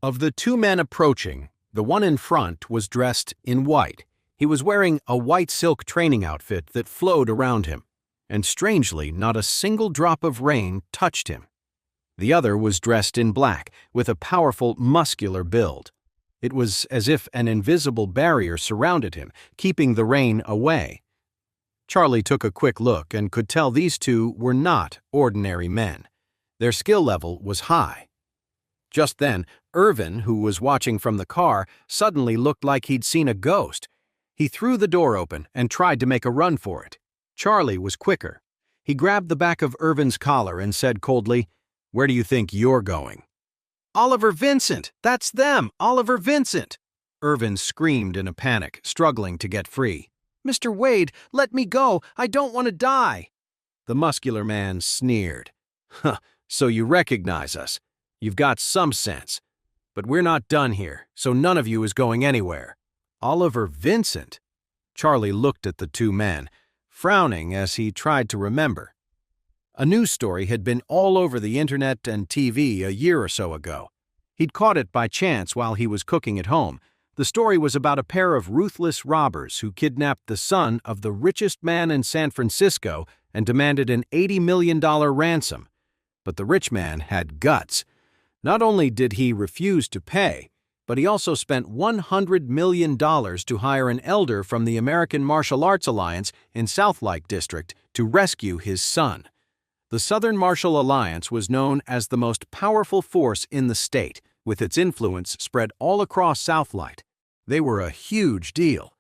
Of the two men approaching, the one in front was dressed in white. He was wearing a white silk training outfit that flowed around him, and strangely, not a single drop of rain touched him. The other was dressed in black, with a powerful, muscular build. It was as if an invisible barrier surrounded him, keeping the rain away. Charlie took a quick look and could tell these two were not ordinary men. Their skill level was high. Just then, Irvin, who was watching from the car, suddenly looked like he'd seen a ghost. He threw the door open and tried to make a run for it. Charlie was quicker. He grabbed the back of Irvin's collar and said coldly, "Where do you think you're going?" "Oliver Vincent! That's them! Oliver Vincent!" Irvin screamed in a panic, struggling to get free. "Mr. Wade, let me go! I don't want to die!" The muscular man sneered. "Huh, so you recognize us. You've got some sense. But we're not done here, so none of you is going anywhere." Oliver Vincent? Charlie looked at the two men, frowning as he tried to remember. A news story had been all over the internet and TV a year or so ago. He'd caught it by chance while he was cooking at home. The story was about a pair of ruthless robbers who kidnapped the son of the richest man in San Francisco and demanded an $80 million ransom. But the rich man had guts. Not only did he refuse to pay, but he also spent $100 million to hire an elder from the American Martial Arts Alliance in Southlake District to rescue his son. The Southern Martial Alliance was known as the most powerful force in the state, with its influence spread all across Southlake. They were a huge deal.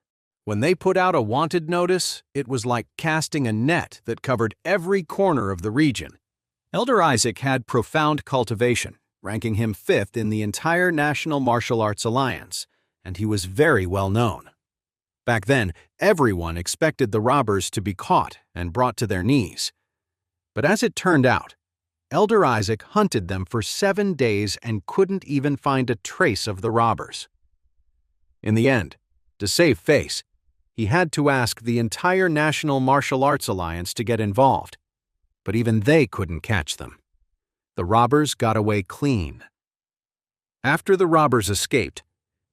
When they put out a wanted notice, it was like casting a net that covered every corner of the region. Elder Isaac had profound cultivation, ranking him 5th in the entire National Martial Arts Alliance, and he was very well known. Back then, everyone expected the robbers to be caught and brought to their knees. But as it turned out, Elder Isaac hunted them for 7 days and couldn't even find a trace of the robbers. In the end, to save face, he had to ask the entire National Martial Arts Alliance to get involved, but even they couldn't catch them. The robbers got away clean. After the robbers escaped,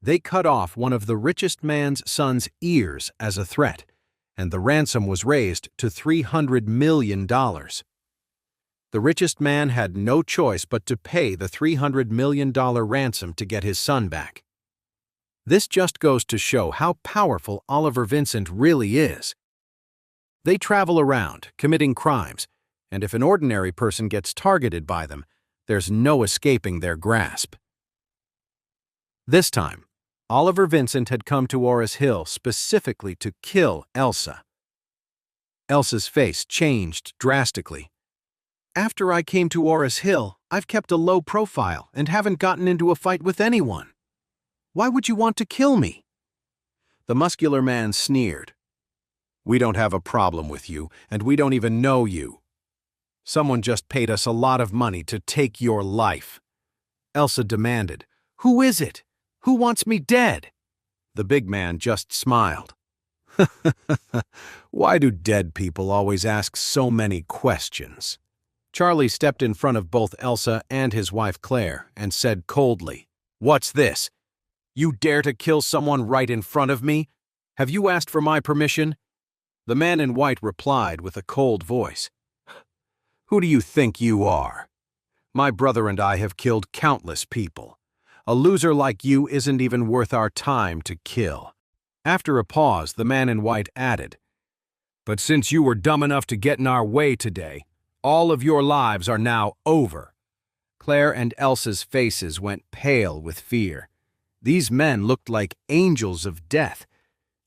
they cut off one of the richest man's son's ears as a threat, and the ransom was raised to $300 million. The richest man had no choice but to pay the $300 million ransom to get his son back. This just goes to show how powerful Oliver Vincent really is. They travel around, committing crimes, and if an ordinary person gets targeted by them, there's no escaping their grasp. This time, Oliver Vincent had come to Oris Hill specifically to kill Elsa. Elsa's face changed drastically. "After I came to Oris Hill, I've kept a low profile and haven't gotten into a fight with anyone. Why would you want to kill me?" The muscular man sneered. "We don't have a problem with you, and we don't even know you. Someone just paid us a lot of money to take your life." Elsa demanded, "Who is it? Who wants me dead?" The big man just smiled. "Why do dead people always ask so many questions?" Charlie stepped in front of both Elsa and his wife Claire and said coldly, "What's this? You dare to kill someone right in front of me? Have you asked for my permission?" The man in white replied with a cold voice, "Who do you think you are? My brother and I have killed countless people. A loser like you isn't even worth our time to kill." After a pause, the man in white added, "But since you were dumb enough to get in our way today, all of your lives are now over." Claire and Elsa's faces went pale with fear. These men looked like angels of death.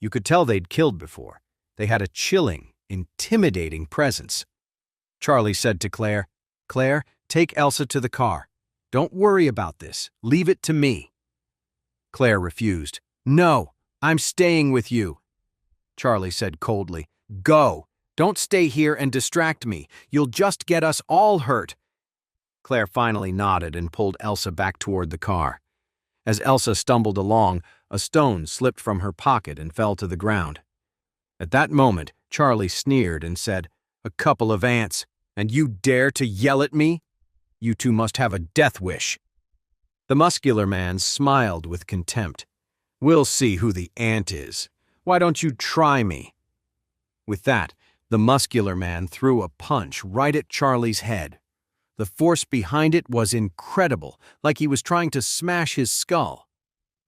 You could tell they'd killed before. They had a chilling, intimidating presence. Charlie said to Claire, "Claire, take Elsa to the car. Don't worry about this. Leave it to me." Claire refused. "No, I'm staying with you." Charlie said coldly, "Go. Don't stay here and distract me. You'll just get us all hurt." Claire finally nodded and pulled Elsa back toward the car. As Elsa stumbled along, a stone slipped from her pocket and fell to the ground. At that moment, Charlie sneered and said, "A couple of ants, and you dare to yell at me? You two must have a death wish." The muscular man smiled with contempt. "We'll see who the ant is. Why don't you try me?" With that, the muscular man threw a punch right at Charlie's head. The force behind it was incredible, like he was trying to smash his skull.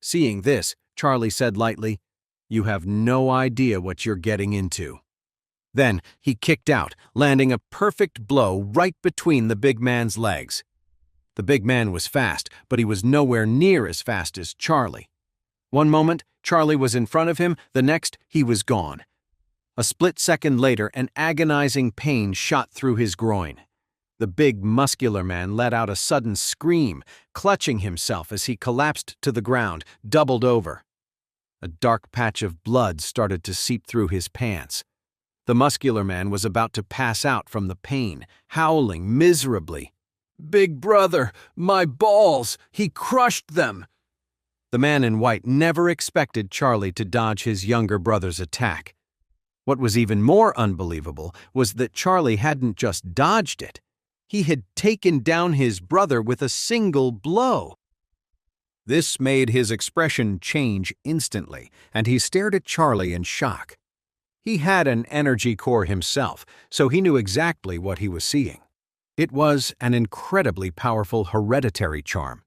Seeing this, Charlie said lightly, "You have no idea what you're getting into." Then he kicked out, landing a perfect blow right between the big man's legs. The big man was fast, but he was nowhere near as fast as Charlie. One moment, Charlie was in front of him, the next, he was gone. A split second later, an agonizing pain shot through his groin. The big, muscular man let out a sudden scream, clutching himself as he collapsed to the ground, doubled over. A dark patch of blood started to seep through his pants. The muscular man was about to pass out from the pain, howling miserably. "Big brother, my balls! He crushed them!" The man in white never expected Charlie to dodge his younger brother's attack. What was even more unbelievable was that Charlie hadn't just dodged it. He had taken down his brother with a single blow. This made his expression change instantly, and he stared at Charlie in shock. He had an energy core himself, so he knew exactly what he was seeing. It was an incredibly powerful hereditary charm.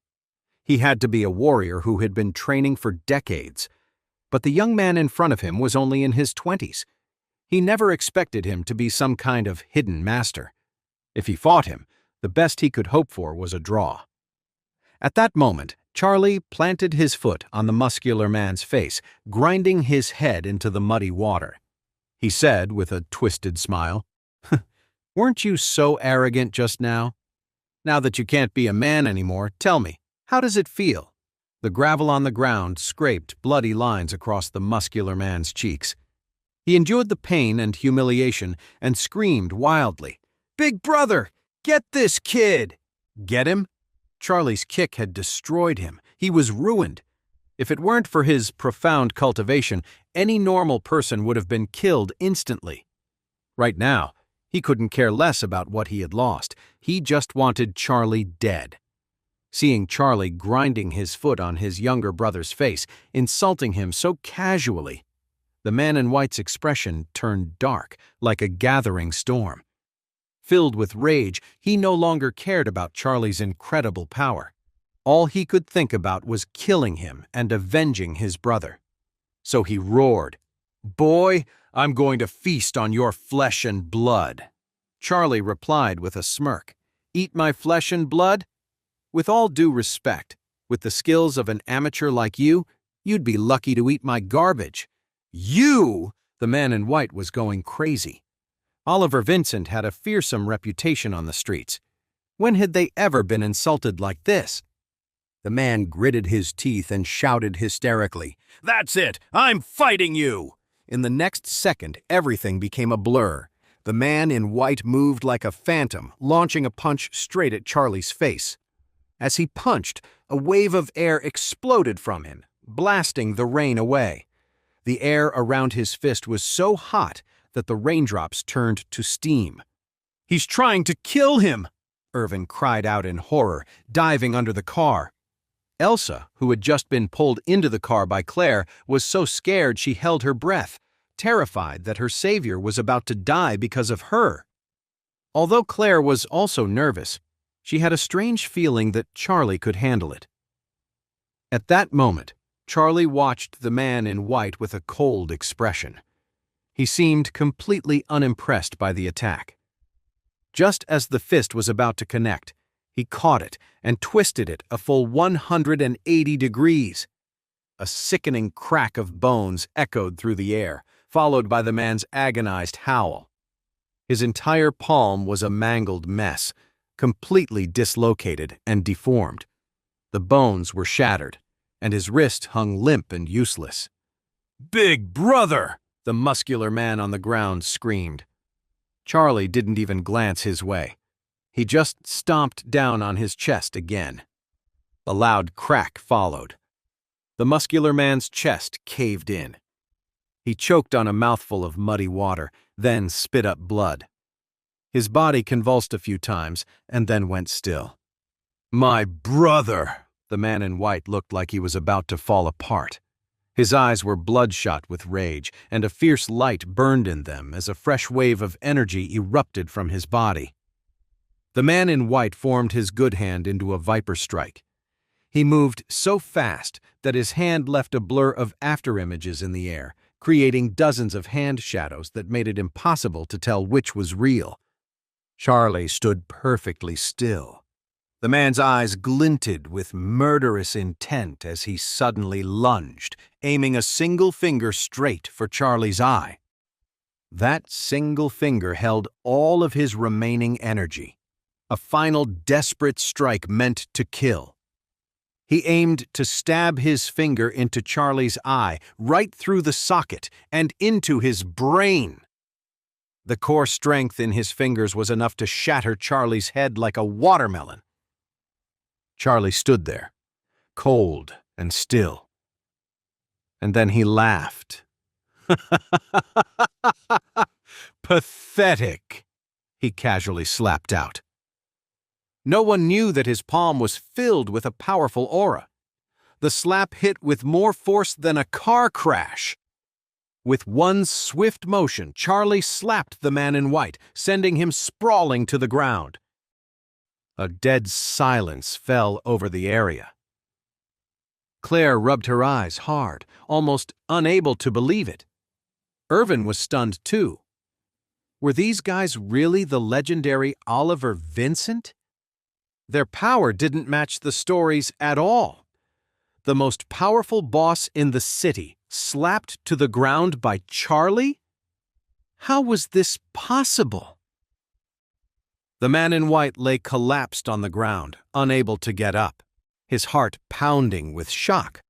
He had to be a warrior who had been training for decades. But the young man in front of him was only in his 20s. He never expected him to be some kind of hidden master. If he fought him, the best he could hope for was a draw. At that moment, Charlie planted his foot on the muscular man's face, grinding his head into the muddy water. He said with a twisted smile, "Weren't you so arrogant just now? Now that you can't be a man anymore, tell me, how does it feel?" The gravel on the ground scraped bloody lines across the muscular man's cheeks. He endured the pain and humiliation and screamed wildly, "Big brother, get this kid!" Get him? Charlie's kick had destroyed him. He was ruined. If it weren't for his profound cultivation, any normal person would have been killed instantly. Right now, he couldn't care less about what he had lost. He just wanted Charlie dead. Seeing Charlie grinding his foot on his younger brother's face, insulting him so casually, the man in white's expression turned dark, like a gathering storm. Filled with rage, he no longer cared about Charlie's incredible power. All he could think about was killing him and avenging his brother. So he roared, "Boy, I'm going to feast on your flesh and blood." Charlie replied with a smirk, "Eat my flesh and blood? With all due respect, with the skills of an amateur like you, you'd be lucky to eat my garbage." "You?" The man in white was going crazy. Oliver Vincent had a fearsome reputation on the streets. When had they ever been insulted like this? The man gritted his teeth and shouted hysterically, "That's it! I'm fighting you!" In the next second, everything became a blur. The man in white moved like a phantom, launching a punch straight at Charlie's face. As he punched, a wave of air exploded from him, blasting the rain away. The air around his fist was so hot that the raindrops turned to steam. "He's trying to kill him!" Irvin cried out in horror, diving under the car. Elsa, who had just been pulled into the car by Claire, was so scared she held her breath, terrified that her savior was about to die because of her. Although Claire was also nervous, she had a strange feeling that Charlie could handle it. At that moment, Charlie watched the man in white with a cold expression. He seemed completely unimpressed by the attack. Just as the fist was about to connect, he caught it and twisted it a full 180 degrees. A sickening crack of bones echoed through the air, followed by the man's agonized howl. His entire palm was a mangled mess, completely dislocated and deformed. The bones were shattered, and his wrist hung limp and useless. "Big brother!" the muscular man on the ground screamed. Charlie didn't even glance his way. He just stomped down on his chest again. A loud crack followed. The muscular man's chest caved in. He choked on a mouthful of muddy water, then spit up blood. His body convulsed a few times and then went still. "My brother!" The man in white looked like he was about to fall apart. His eyes were bloodshot with rage, and a fierce light burned in them as a fresh wave of energy erupted from his body. The man in white formed his good hand into a viper strike. He moved so fast that his hand left a blur of afterimages in the air, creating dozens of hand shadows that made it impossible to tell which was real. Charlie stood perfectly still. The man's eyes glinted with murderous intent as he suddenly lunged, aiming a single finger straight for Charlie's eye. That single finger held all of his remaining energy, a final desperate strike meant to kill. He aimed to stab his finger into Charlie's eye, right through the socket and into his brain. The core strength in his fingers was enough to shatter Charlie's head like a watermelon. Charlie stood there, cold and still. And then he laughed. Pathetic, he casually slapped out. No one knew that his palm was filled with a powerful aura. The slap hit with more force than a car crash. With one swift motion, Charlie slapped the man in white, sending him sprawling to the ground. A dead silence fell over the area. Claire rubbed her eyes hard, almost unable to believe it. Irvin was stunned too. Were these guys really the legendary Oliver Vincent? Their power didn't match the stories at all. The most powerful boss in the city, slapped to the ground by Charlie? How was this possible? The man in white lay collapsed on the ground, unable to get up, his heart pounding with shock.